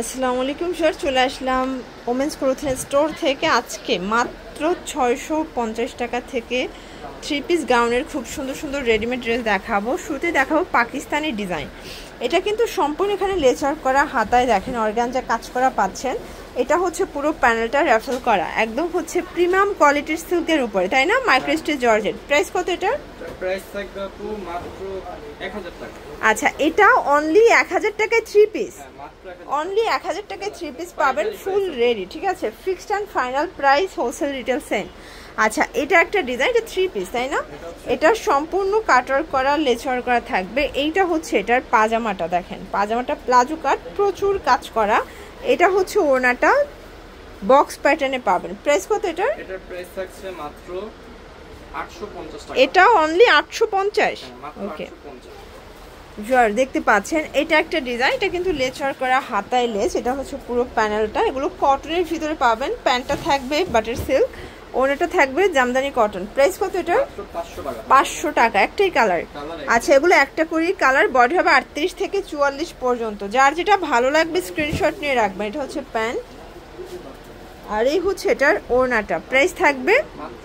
আসসালামু আলাইকুম স্যার, চলে আসলাম ওমেন্স ক্লোথিং স্টোর থেকে। আজকে মাত্র 650 টাকা থেকে থ্রি পিস গাউনের খুব সুন্দর সুন্দর রেডিমেড ড্রেস দেখাবো। শুরুতে দেখাবো পাকিস্তানি ডিজাইন। এটা কিন্তু সম্পূর্ণ এখানে লেচার করা, হাতায় দেখেন অর্গানজা কাজ করা পাচ্ছেন। এটা হচ্ছে পুরো প্যানেলটা র্যাফেল করা, একদম হচ্ছে প্রিমিয়াম কোয়ালিটির সিল্কের উপরে, তাই না? মাইক্রোস্টেজ জর্জেট। প্রাইস কত এটার? প্রাইস থাকবে আপু মাত্র 1000 টাকা। আচ্ছা, এটা অনলি 1000 টাকায় থ্রি পিস। মাত্র অনলি 1000 টাকায় থ্রি পিস পাবেন, ফুল রেডি। ঠিক আছে, fixed and final price, wholesale retail same. আচ্ছা, এটা একটা ডিজাইন, এটা থ্রি পিস, তাই না? এটা সম্পূর্ণ কাটার করা, লেচার করা থাকবে। এইটা হচ্ছে এটার পাজামাটা, দেখেন পাজামাটা প্লাজো কাট, প্রচুর কাজ করা। এটা হচ্ছে ওড়নাটা বক্স প্যাটার্নে পাবেন। প্রাইস কত এটার? এটার প্রাইস থাকছে মাত্র 850 টাকা। এটা অনলি 850। ওকে, জোয়ার দেখতে পাচ্ছেন, এটা একটা ডিজাইন। এটা কিন্তু লেচার করা, হাতায় লেস। এটা হচ্ছে পুরো প্যানেলটা, এগুলো কটনের ভিতরে পাবেন। প্যান্টটা থাকবে বাটার সিল্ক, ওনাটা থাকবে জামদানি কটন। প্রাইস কত এটা? 500 টাকা। একটাই কালার। আচ্ছা, এগুলো একটা করে কালার, বডি হবে 38 থেকে 44 পর্যন্ত। যার যেটা ভালো লাগবে স্ক্রিনশট নিয়ে রাখবেন। এটা হচ্ছে প্যান্ট, আর এই হচ্ছে এটার ওড়নাটা। প্রাইস থাকবে মাত্র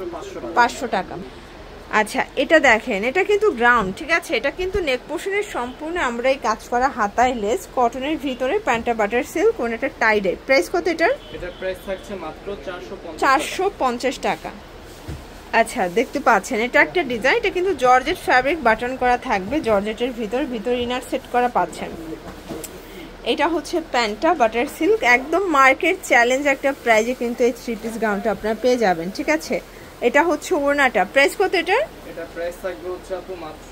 500 টাকা। আচ্ছা, এটা দেখেন, এটা কিন্তু গ্রাউন্ড, ঠিক আছে? এটা কিন্তু নেক পোর্শনের সম্পূর্ণ আমরা এই কাজ করা, হাতায় লেস, কটনের ভিতরে, প্যান্টটা বাটার সিল্ক, ওনাটা টাইডে। প্রাইস কত এটার? এটার প্রাইস থাকছে মাত্র 450 টাকা। আচ্ছা, দেখতে পাচ্ছেন, এটা একটা ডিজাইন। এটা কিন্তু জর্জেট ফ্যাব্রিক, বাটন করা থাকবে জর্জেটের ভিতর ইনার সেট করা পাচ্ছেন। এটা হচ্ছে প্যান্টটা বাটার সিল্ক, একদম মার্কেট চ্যালেঞ্জ একটা প্রাইজে কিন্তু এই থ্রি পিস গাউনটা আপনারা পেয়ে যাবেন। ঠিক আছে, এটা হচ্ছে ওড়নাটা। প্রাইস কত এটার? এটা প্রাইস থাকবে হচ্ছে আপু মাত্র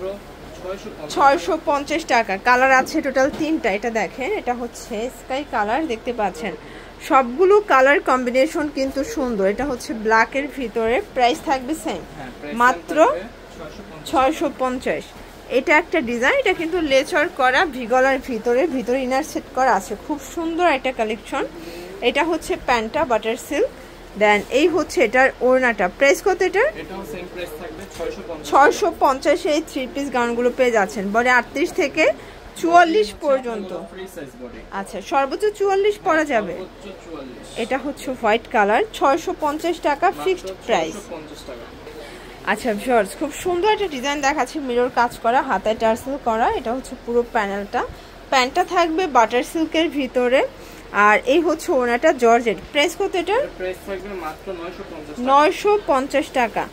650 টাকা। কালার আছে টোটাল 3টা। এটা দেখেন, এটা হচ্ছে স্কাই কালার, দেখতে পাচ্ছেন সবগুলো কালার কম্বিনেশন কিন্তু সুন্দর। এটা হচ্ছে ব্ল্যাকের ভিতরে। প্রাইস থাকবে সেম, মাত্র 650। এটা একটা ডিজাইন। এটা কিন্তু লেচার করা, ভিগলার ভিতরে ইনার সেট করা আছে। খুব সুন্দর একটা কালেকশন। এটা হচ্ছে প্যান্টটা বাটার সিল্ক, দেন এই হচ্ছে এটার ওড়নাটা। প্রাইস কত এটার? এটাও সেম প্রাইস থাকবে 650। এই থ্রি পিস গাউনগুলো পেয়ে যাচ্ছেন বডি 38 থেকে 44 পর্যন্ত। আচ্ছা, সর্বোচ্চ 44 পরা যাবে। এটা হচ্ছে হোয়াইট কালার, 650 টাকা ফিক্সড প্রাইস। আচ্ছা ভিউয়ার্স, খুব সুন্দর একটা ডিজাইন দেখাচ্ছে, মিরর কাজ করা, হাতায় টার্সেল করা। এটা হচ্ছে পুরো প্যানেলটা। প্যান্টটা থাকবে বাটার সিল্কের ভিতরে, আর এই হচ্ছে ওনাটা জর্জেট। প্রাইস কত এটা? প্রাইস থাকবে মাত্র 950 টাকা।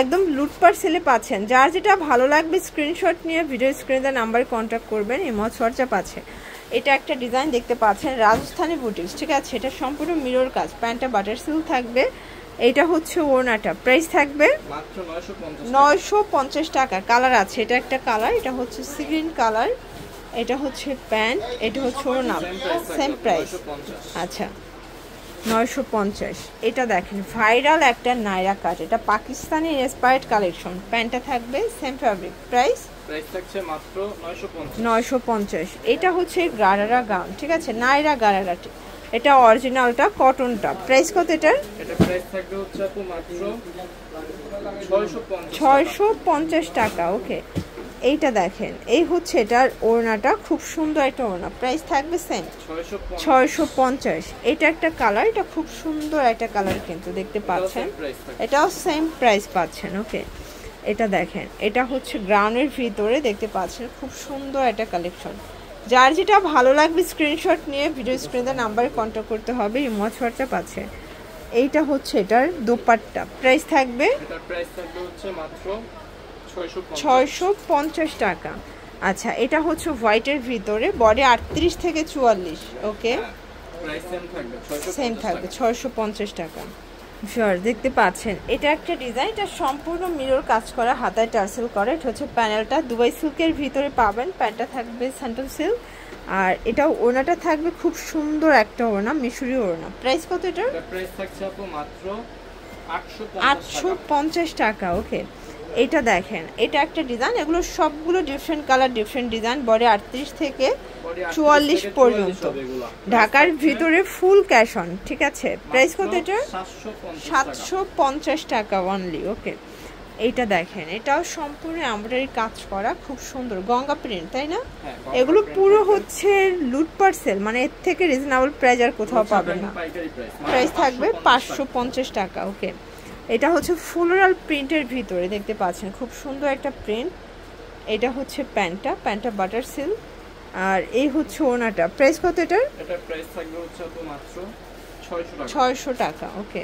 একদম লুটপাট সেলে পাচ্ছেন। যার যেটা ভালো লাগবে স্ক্রিনশট নিয়ে ভিডিও স্ক্রিনে দেওয়া নাম্বারে কন্ট্যাক্ট করবেন। ইমো হোয়াটসঅ্যাপ আছে। এটা একটা ডিজাইন দেখতে পাচ্ছেন, রাজস্থানি বুটিক্স। ঠিক আছে, এটা সম্পূর্ণ মিরর কাজ, প্যান্টটা বাটার সিল্ক থাকবে। এটা হচ্ছে ওড়নাটা। প্রাইস থাকবে মাত্র 950 টাকা। কালার আছে, এটা একটা কালার, এটা হচ্ছে সি গ্রিন কালার। এটা হচ্ছে প্যান্ট, এটা হচ্ছে ওড়না, সেম প্রাইস। আচ্ছা, 950। এটা দেখেন ভাইরাল একটা নাইরা কাট, এটা পাকিস্তানি ইন্সপায়ার্ড কালেকশন। প্যান্টটা থাকবে সেম ফ্যাব্রিক। প্রাইস থাকছে মাত্র 950। এটা হচ্ছে গারারা গাউন, ঠিক আছে, নাইরা গারারা। এটা অরিজিনালটা, কটনটা। প্রাইস কত এটার? এটা প্রাইস থাকবে হচ্ছে আপু মাত্র 650 টাকা। ওকে, এইটা দেখেন, এই হচ্ছে এটার ওড়নাটা, খুব সুন্দর একটা ওড়না। প্রাইস থাকবে সেম 650। এটা একটা কালার, এটা খুব সুন্দর একটা কালার কিন্তু দেখতে পাচ্ছেন, এটাও সেম প্রাইস পাচ্ছেন। ওকে, এটা দেখেন, এটা হচ্ছে গ্রাউন্ডের ভিতরে, দেখতে পাচ্ছেন খুব সুন্দর একটা কালেকশন। যার যেটা ভালো লাগবে স্ক্রিনশট নিয়ে ভিডিও স্ক্রিনে নাম্বারে কন্ট্যাক্ট করতে হবে। ইমো হোয়াটসঅ্যাপ আছে। এইটা হচ্ছে এটার দোপাট্টা। প্রাইস থাকবে হচ্ছে মাত্র 650 টাকা। আচ্ছা, এটা হচ্ছে হোয়াইটের ভিতরে, বডি 38 থেকে 44। ওকে, সেম থাকবে 650 টাকা। শিওর, দেখতে পাচ্ছেন, এটা একটা ডিজাইন। এটা সম্পূর্ণ মিরর কাজ করা, হাতায় টার্সেল করা। এটা হচ্ছে প্যানেলটা দুবাই সিল্কের ভিতরে পাবেন। প্যান্টটা থাকবে স্যান্ডেল সিল্ক, আর এটা ওড়নাটা থাকবে খুব সুন্দর একটা ওড়না, মিশরি ওড়না। প্রাইস কত এটা? প্রাইস থাকছে আপু মাত্র 850 টাকা। ওকে, এটা দেখেন, এটা একটা ডিজাইন। এগুলো সবগুলো different colour, different design, body 38 থেকে 44 পর্যন্ত। ঢাকার ভিতরে ফুল ক্যাশ অন। ঠিক আছে, প্রাইস কত এটা? 750 টাকা অনলি। ওকে, এইটা দেখেন, এটাও সম্পূর্ণ এমব্রয়ডারি কাজ করা, খুব সুন্দর গঙ্গা প্রিন্ট, তাই না? এগুলো পুরো হচ্ছে লুট পার্সেল, মানে এর থেকে রিজনেবল প্রাইস আর কোথাও পাবেন না। প্রাইস থাকবে 550 টাকা। ওকে, এটা হচ্ছে ফ্লোরাল প্রিন্টের ভিতরে দেখতে পাচ্ছেন, খুব সুন্দর একটা প্রিন্ট। এটা হচ্ছে প্যান্টটা বাটার সিল্ক, আর এই হচ্ছে ওড়নাটা। প্রাইস কত এটার? এটার প্রাইস থাকবে হচ্ছে আপু মাত্র 600 টাকা। 600 টাকা। ওকে,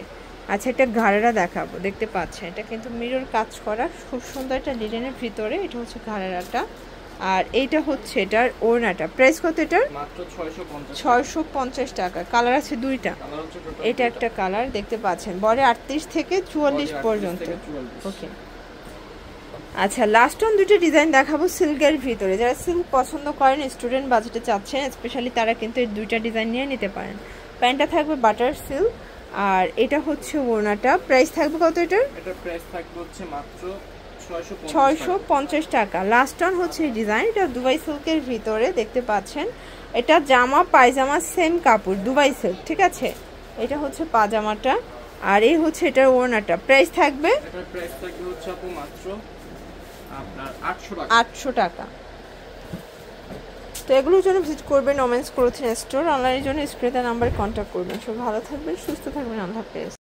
আচ্ছা এটা ঘাড়েরা দেখাবো, দেখতে পাচ্ছেন এটা কিন্তু মিরর কাজ করা, খুব সুন্দর একটা ডিজাইনের ভিতরে। এটা হচ্ছে ঘাড়েরাটা, আর এইটা হচ্ছে এটার ওড়নাটা। প্রাইস কত এটার? মাত্র 650 টাকা। কালার আছে দুইটা, এটা একটা কালার দেখতে পাচ্ছেন, বডি 38 থেকে 44 পর্যন্ত। ওকে, আচ্ছা লাস্ট অন দুটো ডিজাইন দেখাবো সিল্কের ভিতরে। যারা সিল্ক পছন্দ করেন, স্টুডেন্ট বাজেটে চাচ্ছেন স্পেশালি, তারা কিন্তু এই দুইটা ডিজাইন নিয়ে নিতে পারেন। প্যান্টটা থাকবে বাটার সিল্ক, আর এটা হচ্ছে ওড়নাটা। প্রাইস থাকবে কত এটার? এটার প্রাইস থাকবে হচ্ছে মাত্র 650 টাকা। লাস্ট অন হচ্ছে এই ডিজাইন, এটা দুবাই সিল্কের ভিতরে দেখতে পাচ্ছেন। এটা জামা পায়জামা সেম কাপড়, দুবাই সিল্ক, ঠিক আছে? এটা হচ্ছে পাজামাটা, আর এই হচ্ছে এটার ওড়নাটা। প্রাইস থাকবে? এটার প্রাইস থাকবে হচ্ছে আপু মাত্র আপনার 800 টাকা। তো এগুলোর জন্য ভিজিট করবেন ওমেন্স ক্লোথিং স্টোর। অনলাইনের জন্য স্ক্রিনে নাম্বারে কন্ট্যাক্ট করবেন। সব ভালো থাকবেন, সুস্থ থাকবেন। আল্লাহ হাফেজ।